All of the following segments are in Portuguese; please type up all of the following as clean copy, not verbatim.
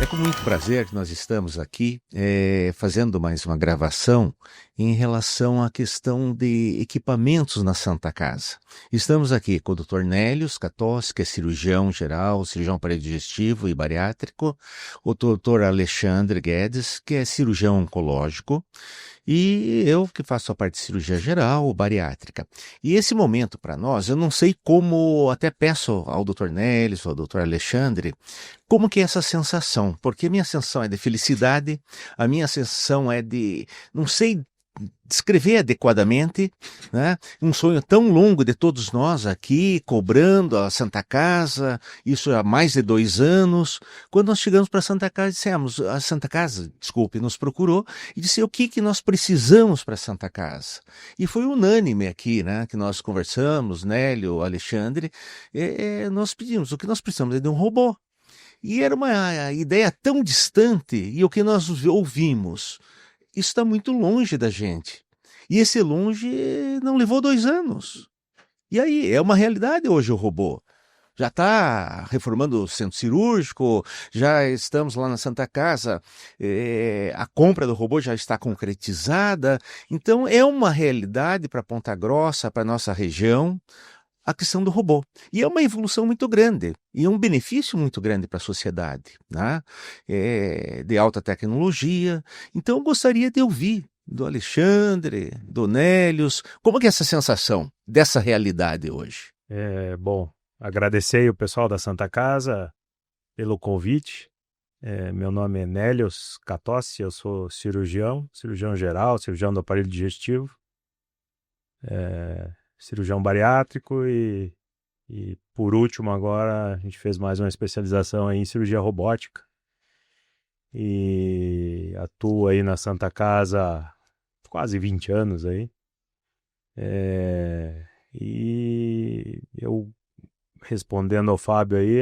É com muito prazer que nós estamos aqui fazendo mais uma gravação em relação à questão de equipamentos na Santa Casa. Estamos aqui com o Dr. Nélios Catossi, que é cirurgião geral, cirurgião aparelho digestivo e bariátrico, o Dr. Alexandre Guedes, que é cirurgião oncológico, e eu que faço a parte de cirurgia geral, bariátrica. E esse momento para nós, eu não sei como, até peço ao Dr. Nélios, ao Dr. Alexandre, como que é essa sensação, porque a minha sensação é de felicidade, a minha sensação é de, não sei descrever adequadamente, né? Um sonho tão longo de todos nós aqui, cobrando a Santa Casa, isso há mais de 2 anos. Quando nós chegamos para a Santa Casa, dissemos, a Santa Casa, desculpe, nos procurou e disse o que nós precisamos para a Santa Casa. E foi unânime aqui, né? Que nós conversamos, Nélio, Alexandre, nós pedimos, o que nós precisamos é de um robô. E era uma ideia tão distante, e o que nós ouvimos, isso está muito longe da gente. E esse longe não levou 2 anos. E aí, é uma realidade hoje o robô. Já está reformando o centro cirúrgico, já estamos lá na Santa Casa, a compra do robô já está concretizada. Então, é uma realidade para Ponta Grossa, para a nossa região, a questão do robô. E é uma evolução muito grande, e é um benefício muito grande para a sociedade, né? De alta tecnologia. Então, eu gostaria de ouvir do Alexandre, do Nélios, como que é essa sensação dessa realidade hoje? Bom, agradecer aí o pessoal da Santa Casa pelo convite. Meu nome é Nélios Catossi, eu sou cirurgião geral, cirurgião do aparelho digestivo, cirurgião bariátrico e por último agora a gente fez mais uma especialização aí em cirurgia robótica e atuo aí na Santa Casa há quase 20 anos aí. E eu respondendo ao Fábio aí,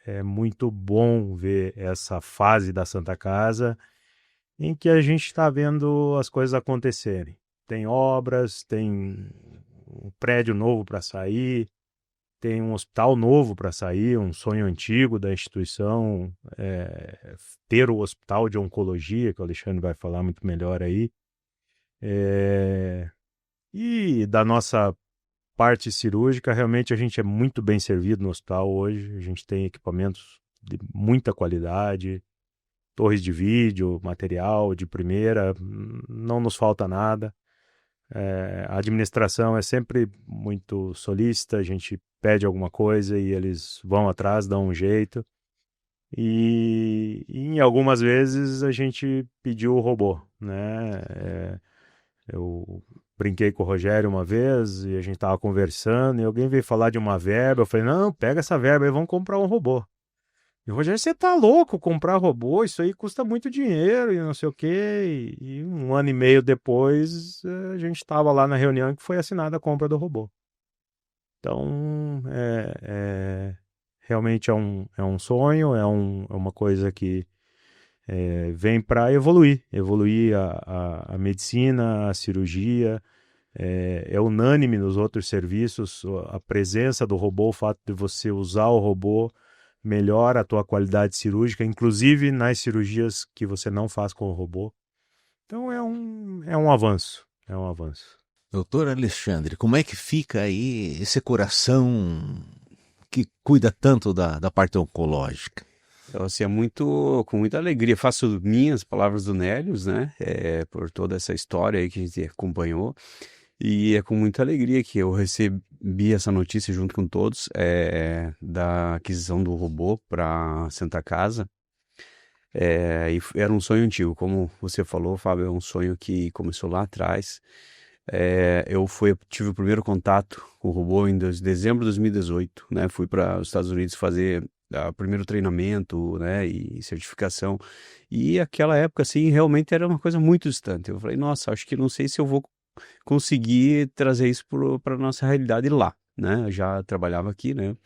é muito bom ver essa fase da Santa Casa em que a gente está vendo as coisas acontecerem. Tem obras, tem um prédio novo para sair, tem um hospital novo para sair, um sonho antigo da instituição, ter o hospital de oncologia, que o Alexandre vai falar muito melhor aí. E da nossa parte cirúrgica, realmente a gente é muito bem servido no hospital hoje, a gente tem equipamentos de muita qualidade, torres de vídeo, material de primeira, não nos falta nada. A administração é sempre muito solícita, a gente pede alguma coisa e eles vão atrás, dão um jeito. E em algumas vezes a gente pediu o robô, né? Eu brinquei com o Rogério uma vez e a gente estava conversando e alguém veio falar de uma verba. Eu falei, não, pega essa verba aí, vamos comprar um robô. E o Rogério, você tá louco comprar robô? Isso aí custa muito dinheiro e não sei o quê. E 1 ano e meio depois, a gente estava lá na reunião que foi assinada a compra do robô. Então, realmente é um sonho, é uma coisa que vem para evoluir a medicina, a cirurgia. É unânime nos outros serviços a presença do robô, o fato de você usar o robô melhora a tua qualidade cirúrgica, inclusive nas cirurgias que você não faz com o robô. Então é um avanço, é um avanço. Doutor Alexandre, como é que fica aí esse coração que cuida tanto da parte oncológica? Então, assim, com muita alegria. Faço minhas palavras do Nélios, né? Por toda essa história aí que a gente acompanhou. E é com muita alegria que eu recebi essa notícia junto com todos da aquisição do robô para Santa Casa. E era um sonho antigo, como você falou, Fábio, é um sonho que começou lá atrás. Eu tive o primeiro contato com o robô em dezembro de 2018, né? Fui para os Estados Unidos fazer o primeiro treinamento, né? E certificação. E aquela época, assim, realmente era uma coisa muito distante. Eu falei, nossa, acho que não sei se eu vou conseguir trazer isso para a nossa realidade lá, né? Eu já trabalhava aqui, né?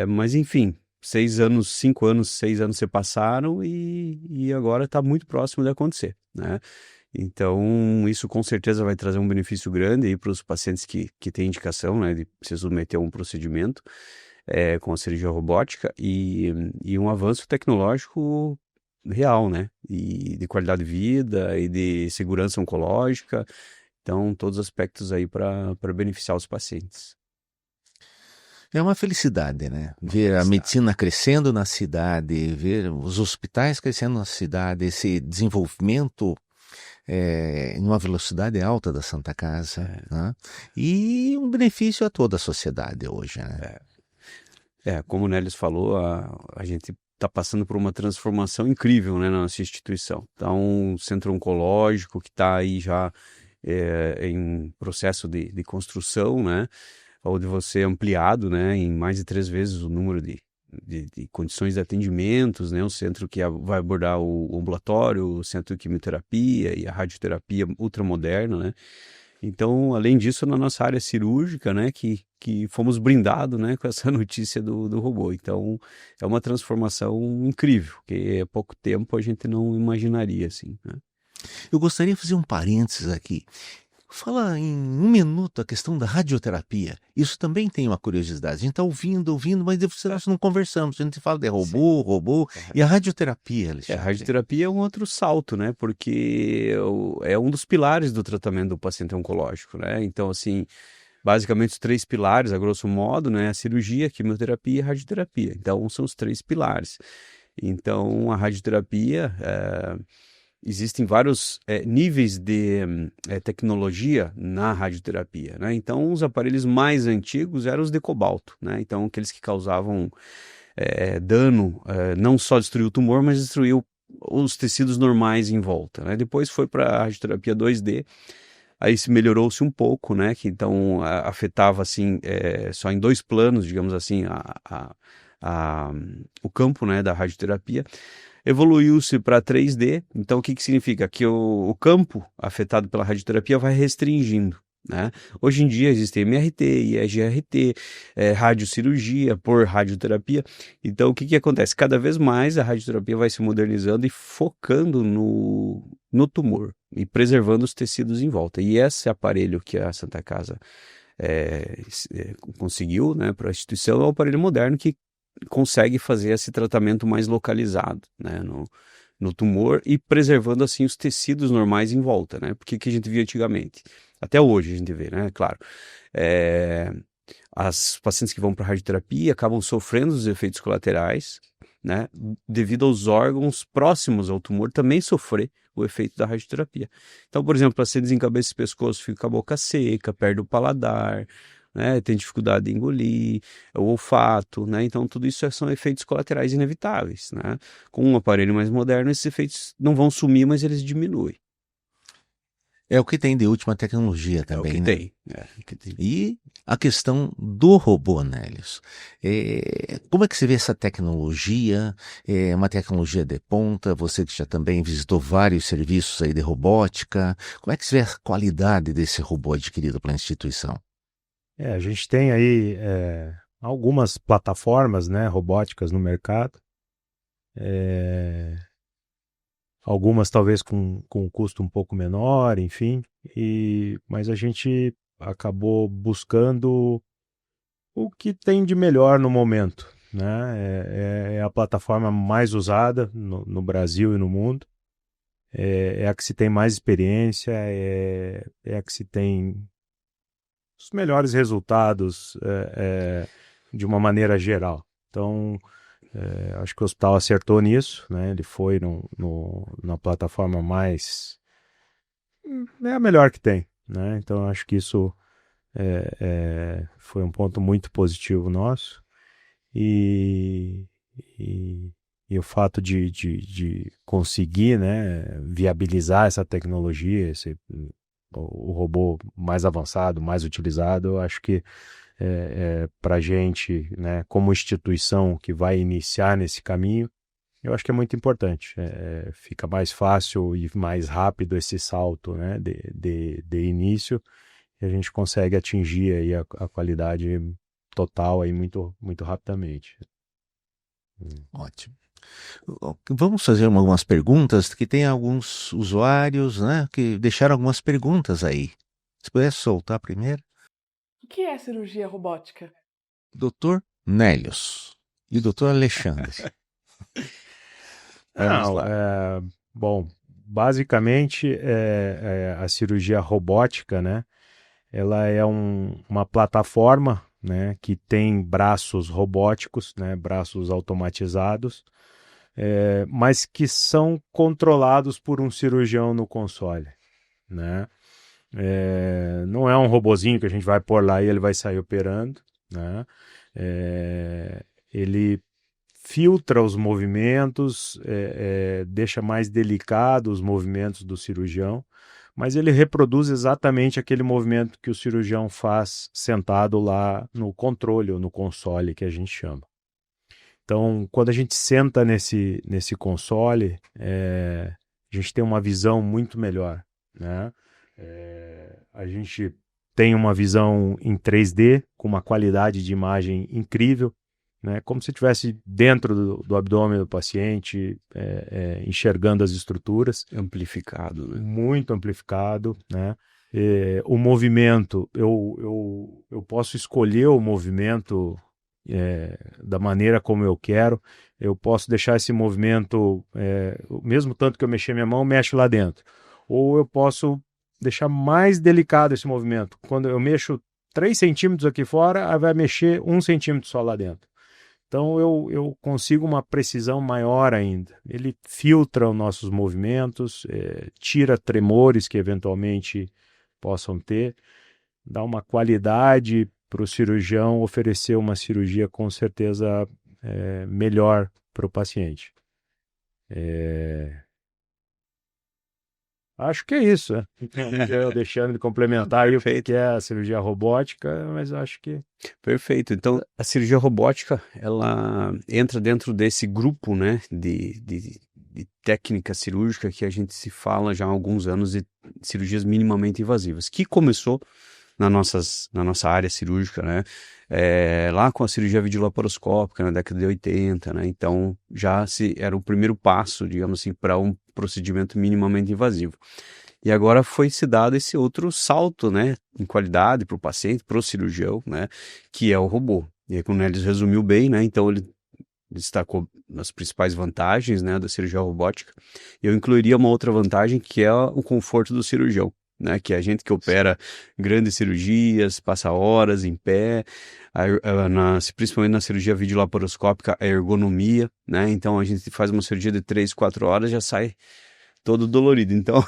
Mas enfim, 6 anos, 5 anos, 6 anos se passaram e agora está muito próximo de acontecer, né? Então, isso com certeza vai trazer um benefício grande para os pacientes que têm indicação, né, de se submeter a um procedimento. com a cirurgia robótica e um avanço tecnológico real, né? E de qualidade de vida e de segurança oncológica. Então, todos os aspectos aí para beneficiar os pacientes. É uma felicidade, né? Ver a Felicidade. medicina crescendo na cidade, ver os hospitais crescendo na cidade, esse desenvolvimento em uma velocidade alta da Santa Casa, né? E um benefício a toda a sociedade hoje, né? Como o Nélios falou, a gente está passando por uma transformação incrível, né, na nossa instituição. Então, um centro oncológico que está aí já em processo de construção, né, onde você ampliado, né, em mais de 3 vezes o número de condições de atendimentos, né, um centro que vai abordar o ambulatório, o centro de quimioterapia e a radioterapia ultramoderna, né. Então, além disso, na nossa área cirúrgica, né, que fomos brindados, né, com essa notícia do robô. Então, é uma transformação incrível, que há pouco tempo a gente não imaginaria, assim, né? Eu gostaria de fazer um parênteses aqui. Fala em 1 minuto a questão da radioterapia. Isso também tem uma curiosidade. A gente está ouvindo, mas nós não conversamos. A gente fala de robô, e a radioterapia, A Alexandre? radioterapia é um outro salto, né, porque é um dos pilares do tratamento do paciente oncológico, né? Então, assim, basicamente os 3 pilares, a grosso modo, né, a cirurgia, a quimioterapia e a radioterapia. Então, são os 3 pilares. Então, a radioterapia, existem vários níveis de tecnologia na radioterapia, né? Então, os aparelhos mais antigos eram os de cobalto, né? Então, aqueles que causavam dano, não só destruiu o tumor, mas destruiu os tecidos normais em volta, né? Depois foi para a radioterapia 2D, aí se melhorou-se um pouco, né? Que então afetava assim só em 2 planos, digamos assim, o campo, né, da radioterapia. Evoluiu-se para 3D, então o que significa? Que o campo afetado pela radioterapia vai restringindo, né? Hoje em dia existe MRT, IGRT, radiocirurgia por radioterapia. Então o que acontece? Cada vez mais a radioterapia vai se modernizando e focando no tumor e preservando os tecidos em volta. E esse aparelho que a Santa Casa conseguiu, né, para a instituição, é um aparelho moderno que consegue fazer esse tratamento mais localizado, né, no tumor e preservando assim os tecidos normais em volta, né? Porque que a gente via antigamente, até hoje a gente vê, né? Claro, as pacientes que vão para radioterapia acabam sofrendo os efeitos colaterais, né? Devido aos órgãos próximos ao tumor também sofrer o efeito da radioterapia. Então, por exemplo, pacientes em cabeça e pescoço ficam com a boca seca, perde o paladar, né, tem dificuldade de engolir, o olfato, né? Então tudo isso são efeitos colaterais inevitáveis, né? Com um aparelho mais moderno, esses efeitos não vão sumir, mas eles diminuem. É o que tem de última tecnologia também, É o que né? tem. O que tem. E a questão do robô, Nélios. Como é que você vê essa tecnologia? É uma tecnologia de ponta, você que já também visitou vários serviços aí de robótica. Como é que você vê a qualidade desse robô adquirido pela instituição? A gente tem aí algumas plataformas, né, robóticas no mercado. Algumas talvez com um custo um pouco menor, enfim. Mas a gente acabou buscando o que tem de melhor no momento, né? É a plataforma mais usada no Brasil e no mundo. É a que se tem mais experiência, é a que se tem os melhores resultados de uma maneira geral. Então, acho que o hospital acertou nisso, né? Ele foi na plataforma mais... É a melhor que tem, né? Então, acho que isso foi um ponto muito positivo nosso. E o fato de conseguir, né, viabilizar essa tecnologia, o robô mais avançado, mais utilizado, eu acho que para a gente, né, como instituição que vai iniciar nesse caminho, eu acho que é muito importante. Fica mais fácil e mais rápido esse salto, né, de início, e a gente consegue atingir aí a qualidade total aí muito, muito rapidamente. Ótimo. Vamos fazer algumas perguntas, que tem alguns usuários, né, que deixaram algumas perguntas aí. Se pudesse soltar primeiro. O que é cirurgia robótica? Doutor Nélios e o doutor Alexandre. Não, bom, basicamente a cirurgia robótica, né? Ela é uma plataforma, né, que tem braços robóticos, né, braços automatizados, mas que são controlados por um cirurgião no console, né? Não é um robozinho que a gente vai pôr lá e ele vai sair operando, né? Ele filtra os movimentos, deixa mais delicado os movimentos do cirurgião, mas ele reproduz exatamente aquele movimento que o cirurgião faz sentado lá no controle ou no console, que a gente chama. Então, quando a gente senta nesse console, a gente tem uma visão muito melhor, né? A gente tem uma visão em 3D, com uma qualidade de imagem incrível, né? Como se estivesse dentro do abdômen do paciente, enxergando as estruturas. Amplificado, né? Muito amplificado, né? O movimento, eu posso escolher o movimento da maneira como eu quero. Eu posso deixar esse movimento, o mesmo tanto que eu mexer minha mão, mexe lá dentro. Ou eu posso deixar mais delicado esse movimento. Quando eu mexo 3 centímetros aqui fora, aí vai mexer 1 centímetro só lá dentro. Então eu consigo uma precisão maior ainda. Ele filtra os nossos movimentos, tira tremores que eventualmente possam ter, dá uma qualidade para o cirurgião oferecer uma cirurgia com certeza melhor para o paciente. Acho que é isso, né? Eu deixando de complementar aí o que é a cirurgia robótica, mas acho que... Perfeito. Então, a cirurgia robótica, ela entra dentro desse grupo, né, de técnica cirúrgica que a gente se fala já há alguns anos de cirurgias minimamente invasivas, que começou na nossa área cirúrgica, né, lá com a cirurgia videolaparoscópica na década de 80, né, então já era o primeiro passo, digamos assim, para um procedimento minimamente invasivo. E agora foi se dado esse outro salto, né, em qualidade para o paciente, para o cirurgião, né, que é o robô. E aí, como eles resumiu bem, né, então ele destacou as principais vantagens, né, da cirurgia robótica. Eu incluiria uma outra vantagem que é o conforto do cirurgião, né, que é a gente que opera grandes cirurgias, passa horas em pé, principalmente na cirurgia videolaparoscópica, a ergonomia, né, então a gente faz uma cirurgia de 3, 4 horas, já sai todo dolorido. Então,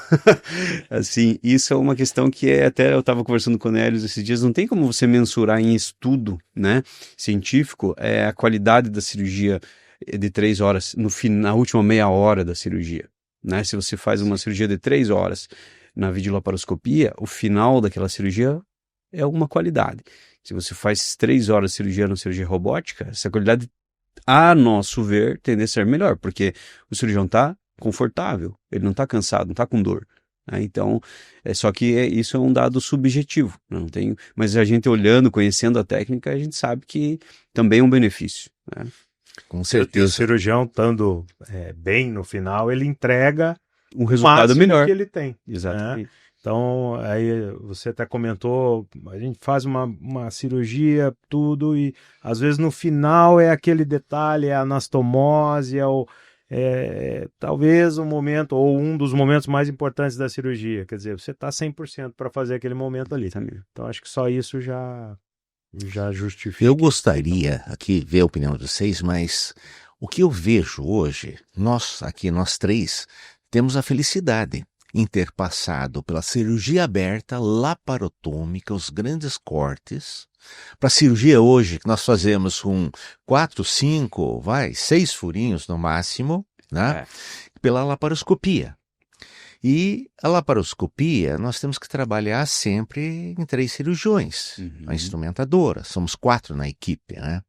assim, isso é uma questão que até eu estava conversando com o Nélios esses dias, não tem como você mensurar em estudo, né, científico, a qualidade da cirurgia de 3 horas, na última meia hora da cirurgia, né, se você faz uma cirurgia de 3 horas na videolaparoscopia, o final daquela cirurgia é uma qualidade. Se você faz 3 horas de cirurgia na cirurgia robótica, essa qualidade, a nosso ver, tende a ser melhor, porque o cirurgião está confortável, ele não está cansado, não está com dor, né? Então, só que isso é um dado subjetivo, não tem, mas a gente olhando, conhecendo a técnica, a gente sabe que também é um benefício, né? Com certeza. O cirurgião estando bem no final, ele entrega um resultado melhor que ele tem. Exatamente. Né? Então, aí você até comentou, a gente faz uma cirurgia, tudo, e às vezes no final é aquele detalhe, é a anastomose, talvez um momento, ou um dos momentos mais importantes da cirurgia. Quer dizer, você está 100% para fazer aquele momento ali. Então, acho que só isso já justifica. Eu gostaria aqui ver a opinião de vocês, mas o que eu vejo hoje, nós 3, temos a felicidade em ter passado pela cirurgia aberta, laparotômica, os grandes cortes, para a cirurgia hoje, que nós fazemos com 4, 5, 6 furinhos no máximo, né? Pela laparoscopia. E a laparoscopia, nós temos que trabalhar sempre em 3 cirurgiões, a instrumentadora, somos 4 na equipe, né?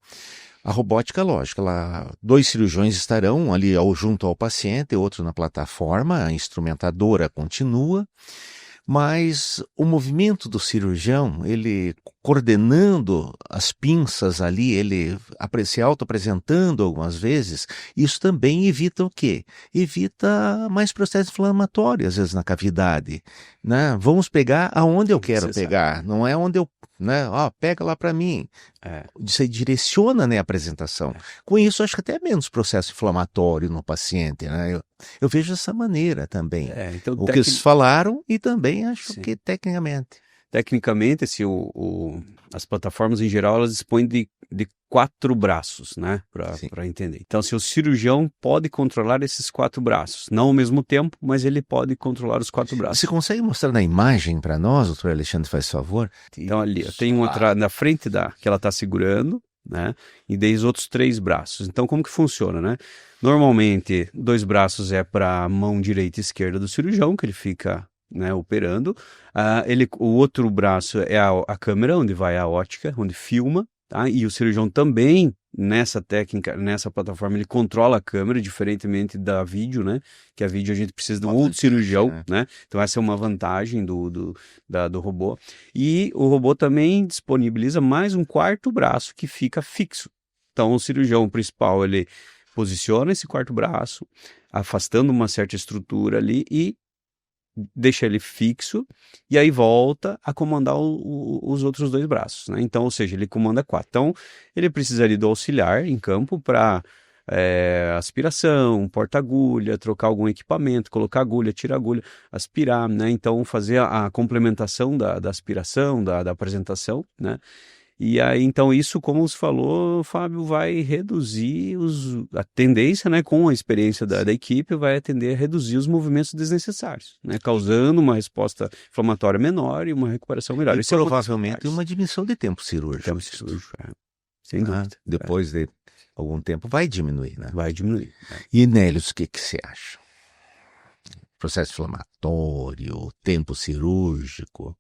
A robótica, lógico, 2 cirurgiões estarão ali junto ao paciente, outro na plataforma, a instrumentadora continua, mas o movimento do cirurgião, ele coordenando as pinças ali, ele se auto-apresentando algumas vezes, isso também evita o quê? Evita mais processo inflamatório, às vezes, na cavidade, né? Vamos pegar aonde eu quero pegar, não é onde eu, né? Pega lá para mim. Você direciona, né, a apresentação. Com isso, acho que até menos processo inflamatório no paciente, né? Eu vejo dessa maneira também. Então, que eles falaram e também acho Sim. que tecnicamente. Tecnicamente, as plataformas em geral, elas dispõem de 4 braços, né, para entender. Então, o cirurgião pode controlar esses 4 braços, não ao mesmo tempo, mas ele pode controlar os 4 braços. Você consegue mostrar na imagem para nós, doutor Alexandre, faz favor? Então, ali, eu tenho na frente que ela está segurando, né, e daí os outros 3 braços. Então, como que funciona, né? Normalmente, 2 braços é para a mão direita e esquerda do cirurgião, que ele fica, né, operando. O outro braço é a câmera, onde vai a ótica, onde filma, tá? E o cirurgião também, nessa técnica, nessa plataforma, ele controla a câmera, diferentemente da vídeo, né? Que a vídeo a gente precisa de um outro cirurgião, né? Então essa é uma vantagem do robô. E o robô também disponibiliza mais um 4º braço que fica fixo. Então o cirurgião principal, ele posiciona esse 4º braço, afastando uma certa estrutura ali e deixa ele fixo e aí volta a comandar os outros 2 braços, né? Então, ou seja, ele comanda 4. Então, ele precisaria do auxiliar em campo para aspiração, porta-agulha, trocar algum equipamento, colocar agulha, tirar agulha, aspirar, né? Então, fazer a complementação da aspiração, da apresentação, né? E aí, então, isso, como você falou, Fábio, vai reduzir a tendência, né, com a experiência da equipe, vai tender a reduzir os movimentos desnecessários, né, causando uma resposta inflamatória menor e uma recuperação melhor. E provavelmente uma diminuição de tempo cirúrgico. Sem dúvida. Depois de algum tempo vai diminuir, né? Vai diminuir. E, Nélios, o que você acha? Processo inflamatório, tempo cirúrgico...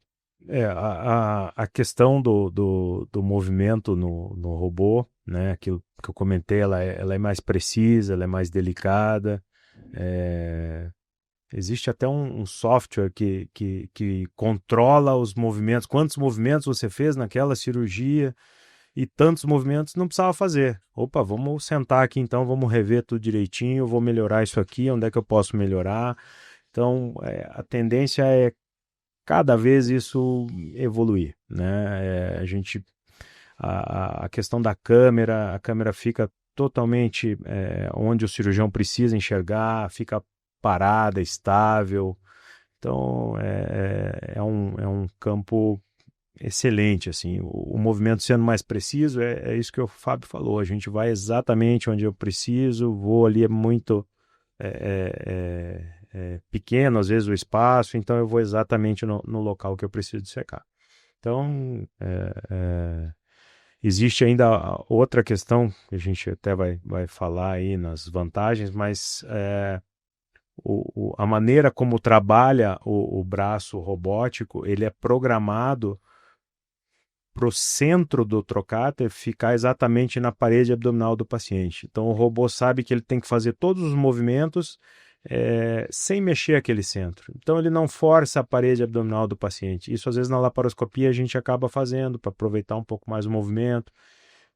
A questão do movimento no robô, né, aquilo que eu comentei, ela é mais precisa, ela é mais delicada. Existe até um software que controla os movimentos, quantos movimentos você fez naquela cirurgia e tantos movimentos não precisava fazer. Opa, vamos sentar aqui então, vamos rever tudo direitinho, vou melhorar isso aqui, onde é que eu posso melhorar? Então, a tendência é cada vez isso evoluir, né? A questão da câmera, a câmera fica totalmente onde o cirurgião precisa enxergar, fica parada, estável. Então é um campo excelente, assim. O movimento sendo mais preciso é isso que o Fábio falou. A gente vai exatamente onde eu preciso, vou ali muito pequeno, às vezes, o espaço, então eu vou exatamente no local que eu preciso secar. Então, existe ainda outra questão, que a gente até vai falar aí nas vantagens, mas a maneira como trabalha o braço robótico, ele é programado para o centro do trocáter ficar exatamente na parede abdominal do paciente. Então, o robô sabe que ele tem que fazer todos os movimentos sem mexer aquele centro. Então ele não força a parede abdominal do paciente. Isso às vezes na laparoscopia a gente acaba fazendo para aproveitar um pouco mais o movimento.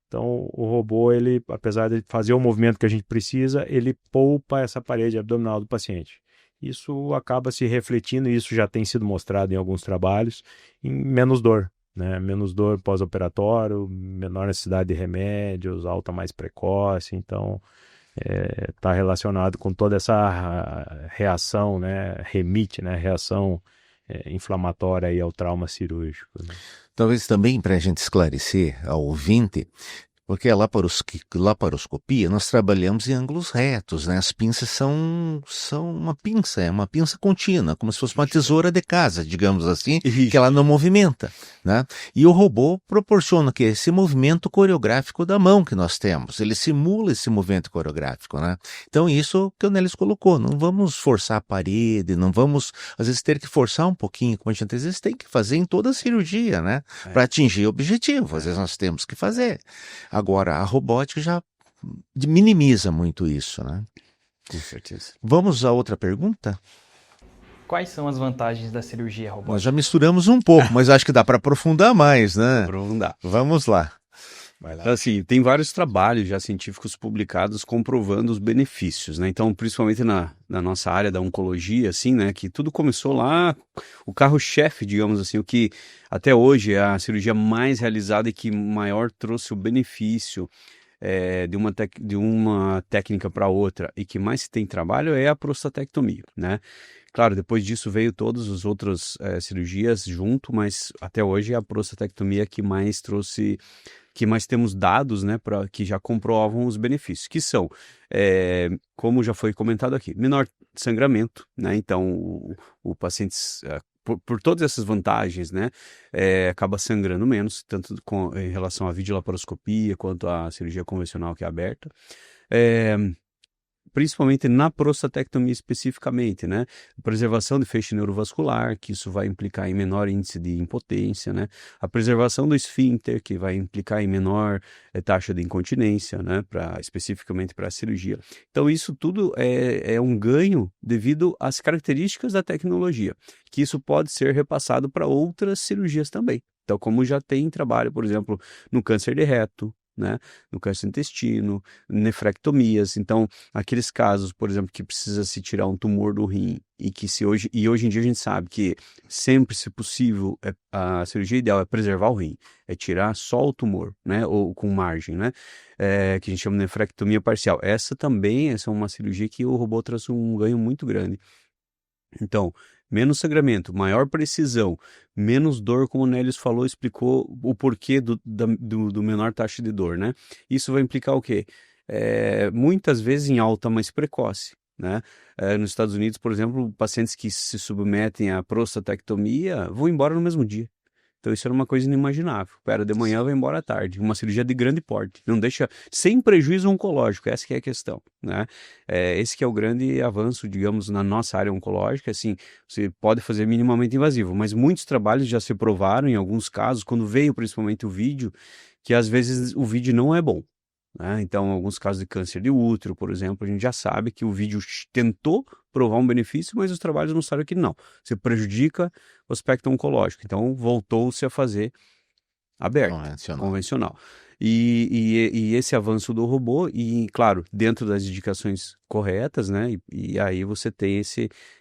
Então o robô, ele, apesar de fazer o movimento que a gente precisa, ele poupa essa parede abdominal do paciente. Isso acaba se refletindo, e isso já tem sido mostrado em alguns trabalhos, em menos dor, né? Menos dor pós-operatório, menor necessidade de remédios, alta mais precoce. Então está relacionado com toda essa reação, né, reação inflamatória aí ao trauma cirúrgico, né? Talvez também para a gente esclarecer ao ouvinte, porque a laparoscopia nós trabalhamos em ângulos retos, né? As pinças são uma pinça, é uma pinça contínua, como se fosse uma tesoura de casa, digamos assim, que ela não movimenta, né? E o robô proporciona que esse movimento coreográfico da mão que nós temos, ele simula esse movimento coreográfico, né? Então isso que o Nélios colocou, não vamos forçar a parede, não vamos às vezes ter que forçar um pouquinho, como a gente às vezes tem que fazer em toda a cirurgia, né? Para atingir o objetivo, às vezes nós temos que fazer. Agora, a robótica já minimiza muito isso, né? Com certeza. Vamos a outra pergunta? quais são as vantagens da cirurgia Nós robótica? já misturamos um pouco, mas acho que dá para aprofundar mais, né? Aprofundar. Vamos lá. Vai lá. Assim, tem vários trabalhos já científicos publicados comprovando os benefícios, né? Então, principalmente na nossa área da oncologia, assim, né? Que tudo começou lá, o carro-chefe, digamos assim, o que até hoje é a cirurgia mais realizada e que maior trouxe o benefício de uma técnica para outra e que mais se tem trabalho é a prostatectomia, né? Claro, depois disso veio todas as outras cirurgias junto, mas até hoje é a prostatectomia que mais trouxe, que mais temos dados, né, que já comprovam os benefícios, que são, como já foi comentado aqui, menor sangramento, né? Então o paciente, por todas essas vantagens, né, acaba sangrando menos, tanto em relação à videolaparoscopia quanto à cirurgia convencional que é aberta. Principalmente na prostatectomia especificamente, né? Preservação de feixe neurovascular, que isso vai implicar em menor índice de impotência, né? A preservação do esfíncter, que vai implicar em menor taxa de incontinência, né? Especificamente para a cirurgia. Então, isso tudo é um ganho devido às características da tecnologia, que isso pode ser repassado para outras cirurgias também. Então, como já tem trabalho, por exemplo, no câncer de reto, né? No câncer de intestino, nefrectomias. Então, aqueles casos, por exemplo, que precisa se tirar um tumor do rim hoje em dia a gente sabe que sempre, se possível, a cirurgia ideal é preservar o rim, é tirar só o tumor, né? Ou com margem, né? Que a gente chama de nefrectomia parcial. Essa é uma cirurgia que o robô traz um ganho muito grande. Então, menos sangramento, maior precisão, menos dor, como o Nélios falou, explicou o porquê do menor taxa de dor, né? Isso vai implicar o quê? Muitas vezes em alta mais precoce, né? Nos Estados Unidos, por exemplo, pacientes que se submetem à prostatectomia vão embora no mesmo dia. Então isso era uma coisa inimaginável. Opera de manhã, vai embora à tarde. Uma cirurgia de grande porte. Não deixa, sem prejuízo oncológico, essa que é a questão, né? Esse que é o grande avanço, digamos, na nossa área oncológica. Assim, você pode fazer minimamente invasivo, mas muitos trabalhos já se provaram, em alguns casos, quando veio principalmente o vídeo, que às vezes o vídeo não é bom, né? Então, em alguns casos de câncer de útero, por exemplo, a gente já sabe que o vídeo tentou provar um benefício, mas os trabalhos mostraram que não. Você prejudica o aspecto oncológico. Então, voltou-se a fazer aberto, convencional. E esse avanço do robô, e claro, dentro das indicações corretas, né? E aí você tem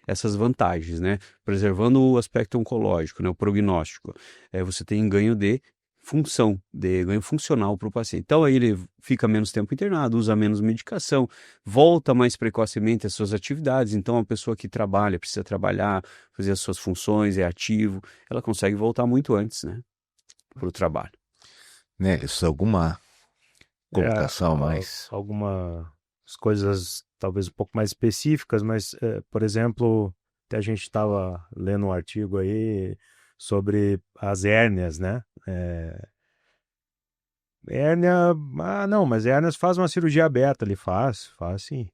essas vantagens, né? Preservando o aspecto oncológico, né? O prognóstico. Você tem ganho de ganho funcional para o paciente. Então aí ele fica menos tempo internado, usa menos medicação, volta mais precocemente às suas atividades. Então a pessoa que trabalha, precisa trabalhar, fazer as suas funções, é ativo, ela consegue voltar muito antes, né, para o trabalho. Nélios, alguma colocação mais? Algumas coisas talvez um pouco mais específicas, mas, por exemplo, até a gente estava lendo um artigo aí sobre as hérnias, né? Hérnia, não, mas hérnias faz uma cirurgia aberta, ele faz sim.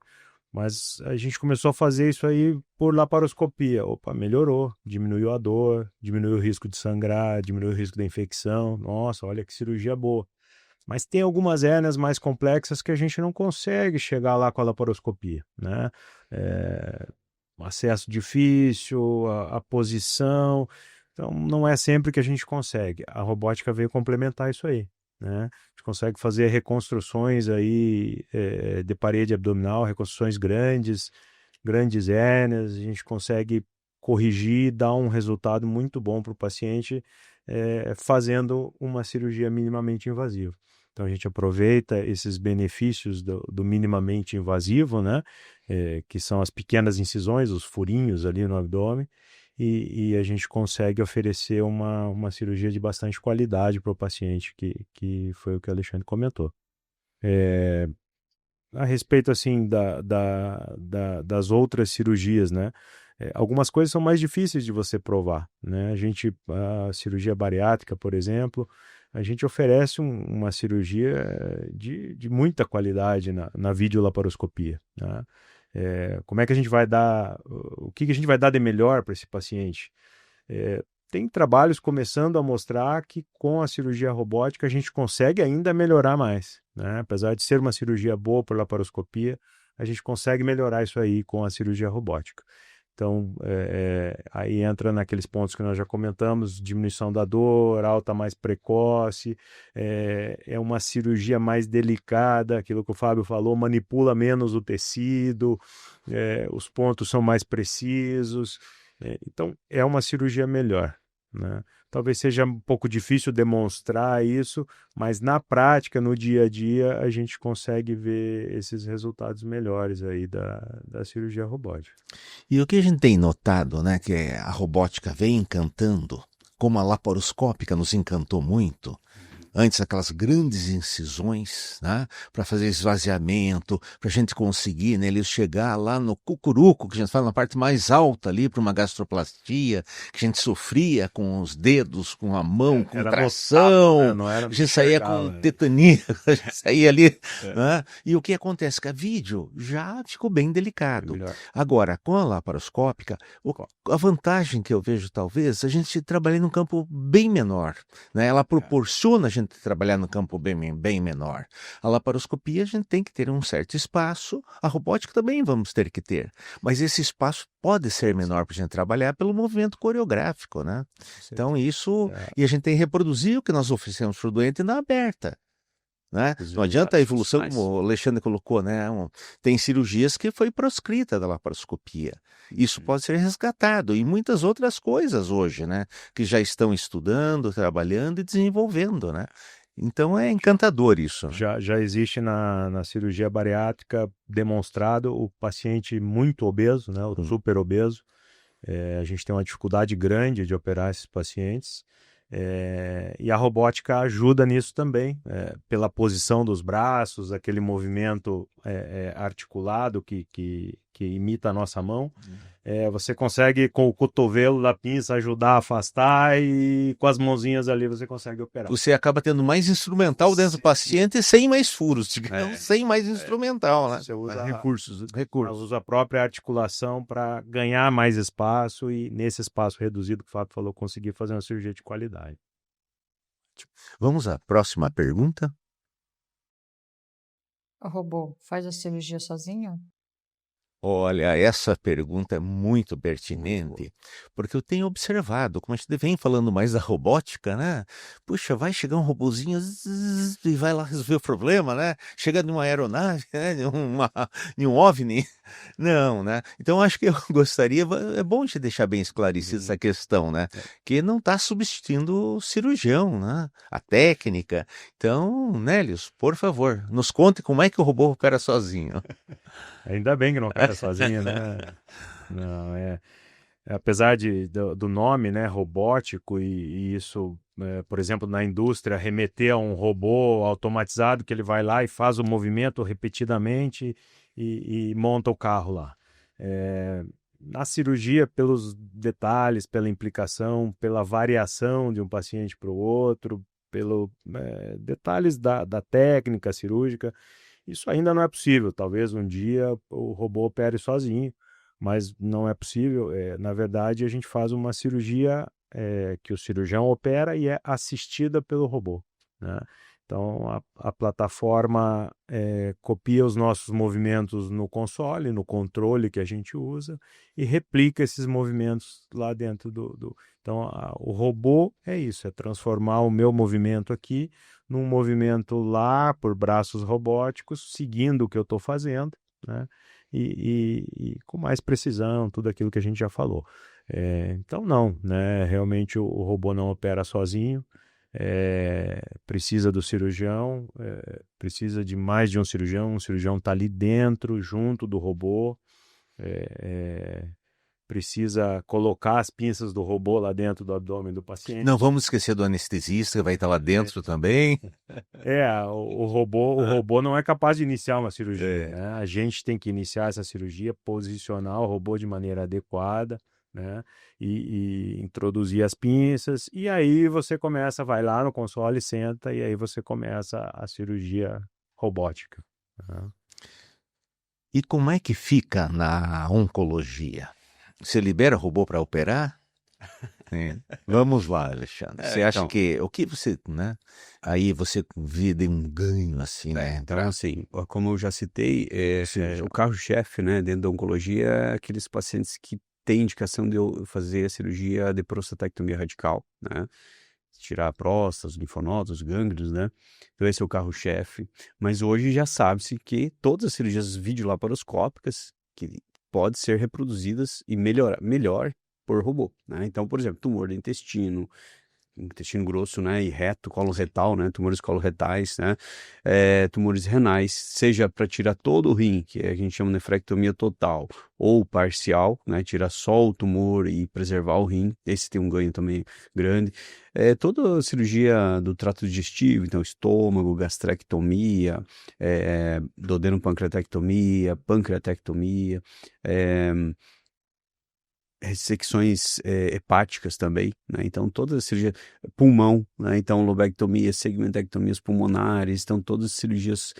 Mas a gente começou a fazer isso aí por laparoscopia. Opa, melhorou, diminuiu a dor, diminuiu o risco de sangrar, diminuiu o risco da infecção. Nossa, olha que cirurgia boa. Mas tem algumas hérnias mais complexas que a gente não consegue chegar lá com a laparoscopia, né? Acesso difícil, a posição. Então, não é sempre que a gente consegue. A robótica veio complementar isso aí, né? A gente consegue fazer reconstruções aí de parede abdominal, reconstruções grandes hérnias, a gente consegue corrigir, dar um resultado muito bom para o paciente fazendo uma cirurgia minimamente invasiva. Então a gente aproveita esses benefícios do minimamente invasivo, né? Que são as pequenas incisões, os furinhos ali no abdômen, e a gente consegue oferecer uma cirurgia de bastante qualidade para o paciente, que foi o que o Alexandre comentou. A respeito assim das outras cirurgias, né? Algumas coisas são mais difíceis de você provar, né? A cirurgia bariátrica, por exemplo, a gente oferece uma cirurgia de muita qualidade na videolaparoscopia, né? Como é que a gente vai dar, o que a gente vai dar de melhor para esse paciente? Tem trabalhos começando a mostrar que com a cirurgia robótica a gente consegue ainda melhorar mais, né? Apesar de ser uma cirurgia boa por laparoscopia, a gente consegue melhorar isso aí com a cirurgia robótica. Então, aí entra naqueles pontos que nós já comentamos, diminuição da dor, alta mais precoce, é uma cirurgia mais delicada, aquilo que o Fábio falou, manipula menos o tecido, os pontos são mais precisos, então é uma cirurgia melhor, né? Talvez seja um pouco difícil demonstrar isso, mas na prática, no dia a dia, a gente consegue ver esses resultados melhores aí da cirurgia robótica. E o que a gente tem notado, né, que a robótica vem encantando, como a laparoscópica nos encantou muito. Antes, aquelas grandes incisões, né, para fazer esvaziamento, para a gente conseguir, né, ele chegar lá no cucuruco, que a gente fala na parte mais alta ali, para uma gastroplastia, que a gente sofria com os dedos, com a mão, com tração, né? Não era a gente saía com tetania, a gente saía ali. Né? E o que acontece? Que a vídeo já ficou bem delicado. Agora, com a laparoscópica, a vantagem que eu vejo, talvez, a gente trabalha num campo bem menor. Né? Ela proporciona a gente trabalhar no campo bem menor. A laparoscopia a gente tem que ter um certo espaço, a robótica também vamos ter que ter, mas esse espaço pode ser menor para a gente trabalhar pelo movimento coreográfico, né? Então isso, e a gente tem que reproduzir o que nós oferecemos para o doente na aberta. Né? Não adianta a evolução, como o Alexandre colocou, né? Tem cirurgias que foi proscrita da laparoscopia. Isso pode ser resgatado e muitas outras coisas hoje, né? Que já estão estudando, trabalhando e desenvolvendo, né? Então é encantador isso. Né? Já existe na cirurgia bariátrica demonstrado o paciente muito obeso, né? O super obeso. A gente tem uma dificuldade grande de operar esses pacientes. E a robótica ajuda nisso também, pela posição dos braços, aquele movimento articulado que imita a nossa mão. Você consegue, com o cotovelo da pinça, ajudar a afastar e com as mãozinhas ali você consegue operar. Você acaba tendo mais instrumental dentro do paciente sem mais furos, digamos, sem mais instrumental. Né? Você usa recursos. Usa a própria articulação para ganhar mais espaço e, nesse espaço reduzido que o Fábio falou, conseguir fazer uma cirurgia de qualidade. Vamos à próxima pergunta. O robô faz a cirurgia sozinho? Olha, essa pergunta é muito pertinente, porque eu tenho observado, como a gente vem falando mais da robótica, né? Puxa, vai chegar um robozinho e vai lá resolver o problema, né? Chega numa aeronave, né? Em um OVNI. Não, né? Então, acho que eu gostaria, é bom te deixar bem esclarecida essa questão, né? Que não está substituindo o cirurgião, né? A técnica. Então, Nélios, por favor, nos conte como é que o robô opera sozinho. Ainda bem que não opera sozinho, né? Não, apesar do nome, né, robótico, e isso, por exemplo, na indústria, remeter a um robô automatizado que ele vai lá e faz o movimento repetidamente e monta o carro lá. Na cirurgia, pelos detalhes, pela implicação, pela variação de um paciente para o outro, pelos detalhes da técnica cirúrgica, isso ainda não é possível. Talvez um dia o robô opere sozinho, mas não é possível. Na verdade, a gente faz uma cirurgia que o cirurgião opera e é assistida pelo robô, né? Então, a plataforma copia os nossos movimentos no console, no controle que a gente usa, e replica esses movimentos lá dentro do... Então, o robô é isso, é transformar o meu movimento aqui num movimento lá por braços robóticos, seguindo o que eu estou fazendo, né? E com mais precisão, tudo aquilo que a gente já falou. Então, não, né? Realmente o robô não opera sozinho. Precisa do cirurgião, precisa de mais de um cirurgião está ali dentro, junto do robô, precisa colocar as pinças do robô lá dentro do abdômen do paciente. Não vamos esquecer do anestesista, que vai estar lá dentro também. O robô não é capaz de iniciar uma cirurgia, né? A gente tem que iniciar essa cirurgia, posicionar o robô de maneira adequada, né? E introduzir as pinças, e aí você vai lá no console, senta, e aí você começa a cirurgia robótica. Né? E como é que fica na oncologia? Você libera robô para operar? Vamos lá, Alexandre. Você acha que o que você, né? Aí você vê de um ganho assim, né? Então, assim, como eu já citei, o carro-chefe, né, dentro da oncologia é aqueles pacientes que tem indicação de eu fazer a cirurgia de prostatectomia radical, né? Tirar a próstata, os linfonodos, os gânglios, né? Então esse é o carro-chefe. Mas hoje já sabe-se que todas as cirurgias videolaparoscópicas que podem ser reproduzidas e melhor por robô, né? Então, por exemplo, tumor do intestino grosso, né, e reto, colo retal, né, tumores coloretais, né, tumores renais, seja para tirar todo o rim, que a gente chama de nefrectomia total, ou parcial, né, tirar só o tumor e preservar o rim, esse tem um ganho também grande. Toda a cirurgia do trato digestivo, então estômago, gastrectomia, duodeno-pancreatectomia, pancreatectomia, ressecções hepáticas também, né? Então todas as cirurgias, pulmão, né? Então lobectomia, segmentectomias pulmonares, então todas as cirurgias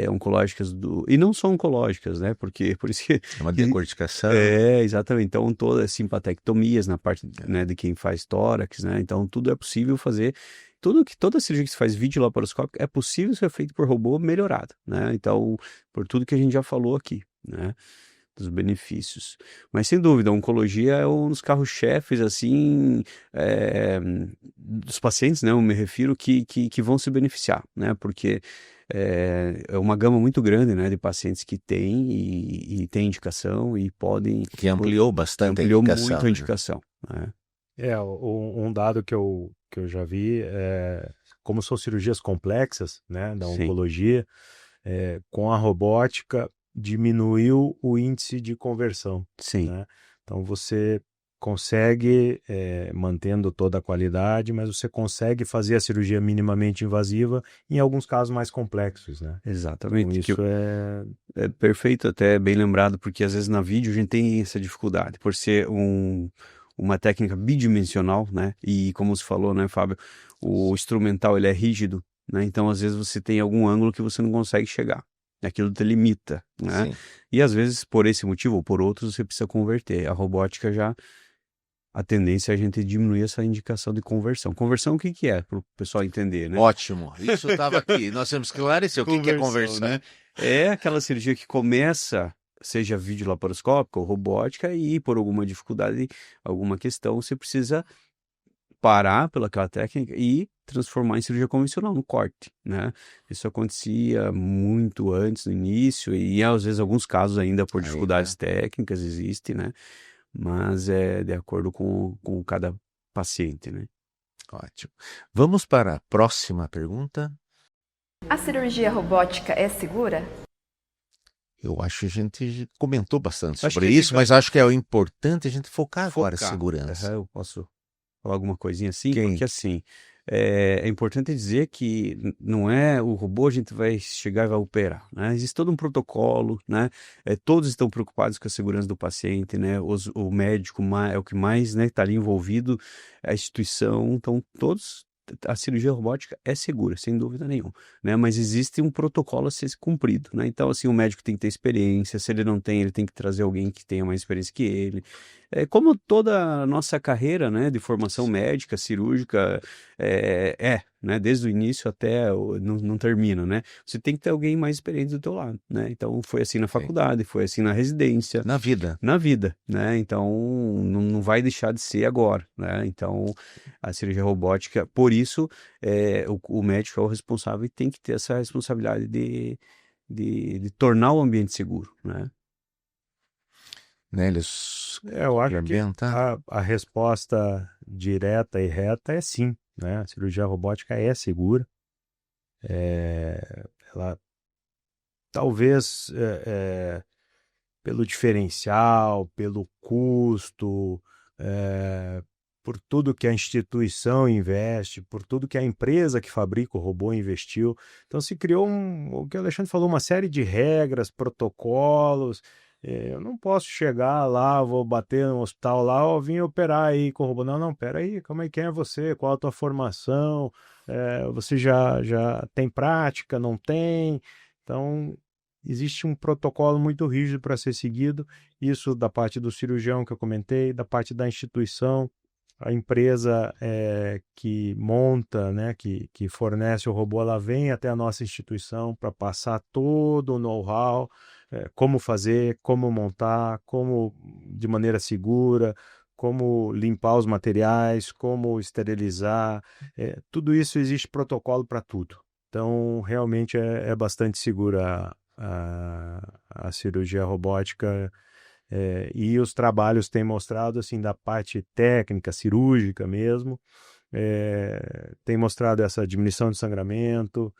oncológicas e não só oncológicas, né? Porque por isso que É uma decorticação. exatamente. Então todas as simpatectomias na parte, né, de quem faz tórax, né? Então tudo é possível fazer. Toda cirurgia que se faz videolaparoscópica é possível ser feito por robô melhorado, né? Então, por tudo que a gente já falou aqui, né? Dos benefícios. Mas sem dúvida, a oncologia é um dos carros-chefes, assim, dos pacientes, né? Eu me refiro que vão se beneficiar, né? Porque é uma gama muito grande, né? De pacientes que têm e têm indicação e podem... Que ampliou bastante ampliou a indicação. muito a Né? indicação, né? Um dado que eu já vi como são cirurgias complexas, né, da Sim. oncologia, com a robótica diminuiu o índice de conversão, Sim. né? Então você consegue, mantendo toda a qualidade, mas você consegue fazer a cirurgia minimamente invasiva em alguns casos mais complexos, né? Exatamente. Então, isso É perfeito, até bem lembrado, porque às vezes na vídeo a gente tem essa dificuldade, por ser uma técnica bidimensional, né? E como você falou, né, Fábio, o instrumental ele é rígido, né? Então às vezes você tem algum ângulo que você não consegue chegar. Aquilo te limita, né? Sim. E às vezes por esse motivo ou por outros você precisa converter. A robótica já, a tendência é a gente diminuir essa indicação de conversão. Conversão o que é? Para o pessoal entender, né? Ótimo. Isso estava aqui. Nós temos que esclarecer o que é conversão, né? É aquela cirurgia que começa, seja videolaparoscópica ou robótica, e por alguma dificuldade, alguma questão, você precisa parar pelaquela técnica e transformar em cirurgia convencional, no corte, né? Isso acontecia muito antes, no início, e às vezes alguns casos ainda por dificuldades técnicas existe, né? Mas é de acordo com cada paciente, né? Ótimo. Vamos para a próxima pergunta. A cirurgia robótica é segura? Eu acho que a gente comentou bastante Acho sobre que a isso, gente mas acho que é o importante a gente focar agora em Focar. segurança. Eu posso falar alguma coisinha assim? Quem? Porque assim, é importante dizer que não é o robô a gente vai chegar e vai operar, né? Existe todo um protocolo, né? Todos estão preocupados com a segurança do paciente, né? O médico é o que mais, né, está ali envolvido, a instituição, então todos... A cirurgia robótica é segura, sem dúvida nenhuma, né? Mas existe um protocolo a ser cumprido, né? Então, assim, o médico tem que ter experiência, se ele não tem, ele tem que trazer alguém que tenha mais experiência que ele. Como toda a nossa carreira, né, de formação médica, cirúrgica, né, desde o início até não termina, né? Você tem que ter alguém mais experiente do teu lado, né? Então, foi assim na faculdade, foi assim na residência. Na vida. Na vida, né? Então, não vai deixar de ser agora, né? Então, a cirurgia robótica, por isso, o médico é o responsável e tem que ter essa responsabilidade de tornar o ambiente seguro, né? Nélios, eu acho que tá? a resposta direta e reta é sim, né? A cirurgia robótica é segura. Ela talvez pelo diferencial, pelo custo, por tudo que a instituição investe, por tudo que a empresa que fabrica o robô investiu. Então se criou o que o Alexandre falou, uma série de regras, protocolos. Eu não posso chegar lá, vou bater no hospital lá, ó, vim operar aí com o robô. Não, pera aí, como é que é você? Qual a tua formação? Você já tem prática? Não tem? Então, existe um protocolo muito rígido para ser seguido, isso da parte do cirurgião que eu comentei, da parte da instituição, a empresa que monta, né, que fornece o robô, ela vem até a nossa instituição para passar todo o know-how, como fazer, como montar, como de maneira segura, como limpar os materiais, como esterilizar. Tudo isso existe protocolo para tudo. Então, realmente é bastante segura a cirurgia robótica. E os trabalhos têm mostrado, assim, da parte técnica, cirúrgica mesmo, tem mostrado essa diminuição de sangramento,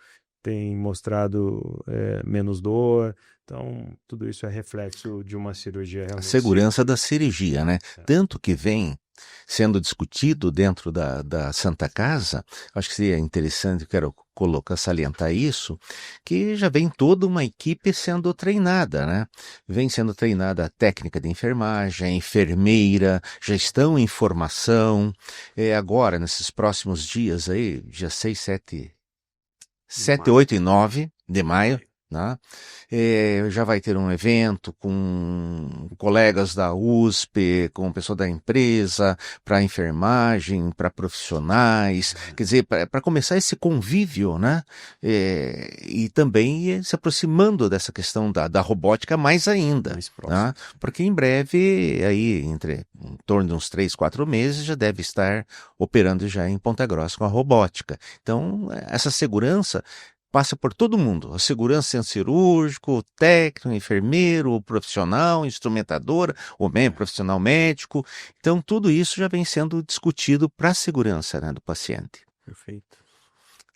tem mostrado menos dor. Então, tudo isso é reflexo de uma cirurgia A realmente segurança da cirurgia, né? Tanto que vem sendo discutido dentro da Santa Casa, acho que seria interessante, eu quero salientar isso, que já vem toda uma equipe sendo treinada, né? Vem sendo treinada a técnica de enfermagem, a enfermeira, já estão em formação. Agora, nesses próximos dias aí, dia 6, 7, 8 e 9 de maio, né? Já vai ter um evento com colegas da USP, com o pessoal da empresa, para enfermagem, para profissionais, quer dizer, para começar esse convívio, né? E também se aproximando dessa questão da robótica mais ainda, Mais próximo. né? Porque em breve, aí, em torno de uns 3, 4 meses, já deve estar operando já em Ponta Grossa com a robótica. Então, essa segurança passa por todo mundo, a segurança centro cirúrgico, o técnico, o enfermeiro, o profissional, o instrumentador, o profissional médico. Então, tudo isso já vem sendo discutido para a segurança, né, do paciente. Perfeito.